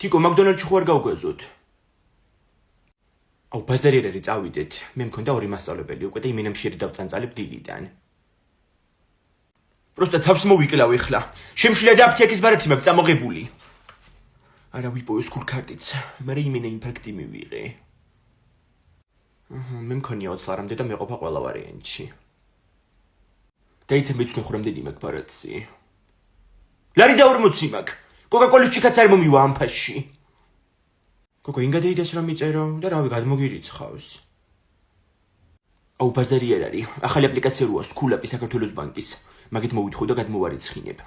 Tiko, McDonald's-ში ხო არ გავგვეზოთ? აუ, ბაზარი არ არის, წავიდეთ. მე მქონდა ორი მასწავლებელი უკვე და იმინემ შეერი დავწანწალებ დილიდან. Просто თავს მოვიკლავ ეხლა. შემშლია და აფთიაქის ბარათი მაქვს წამოღებული. არა ვიპოვე სკურქარტიც. მერე იმინე ინფარქტი მივიღე. მე მქონია 20 ლარამდე და მეყოფა ყველა ვარიანტში. დაიცა მეცნე ხურამდენი მაქვს ბარათი. ლარი და 40 მაქვს. კოკა-კოლის ჭიქაც არ მომივა ამ ფასში. კოკო, ინგადეიდას რომ მიწერო და რავი, გადმოგირიცხავს. აუ, ბაზარი არ არის. ახალი აპლიკაცია როა სკულაპი საქართველოს ბანკის. მაგით მოვითხოვ და გადმოვარიცხინებ.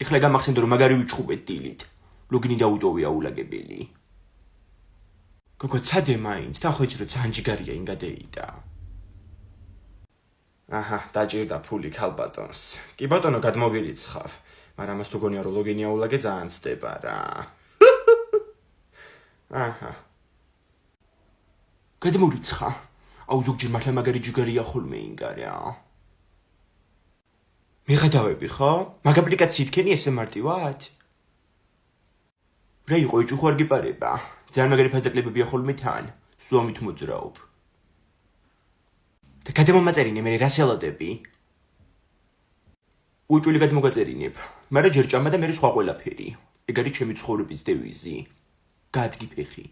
ეხლა გამახსენდო რომ მაგარი ვიჩხუბეთ დილით. ლოგინი დაუტოვე აულაგებელი. კოკო, ცადე მაინც და ხო იცი რომ ძალიან ჯიგარია ინგადეიდა. აჰა, დაჭირდა ფული ქალბატონს. კი ბატონო, გადმოგირიცხავ. მაგრამ ამას თუ გონია რომ ლოგინი აულაგე ძალიან ცდება რა. აჰა. გადმორიცხა. აუ, ზოგჯერ მართლა მაგარი ჯიგარია ხოლმე ინგარია. მიღადავები ხო? მაგ აპლიკაციით ქენი ესე მარტივად? რა იყო იჭუ ხო არ გიპარება? ძალიან მაგარი ფაზაკლებებია ხოლმე თან. სუამით მოძრაობ. და გადმომაწერინე მე რას ელოდები? უჭვილი გადმოგაწერინებ. მაგრამ ჯერ ჭამა და მე სხვა ყველაფერი. ეგ არის ჩემი ცხოვრების დევიზი. გადგი ფეხი.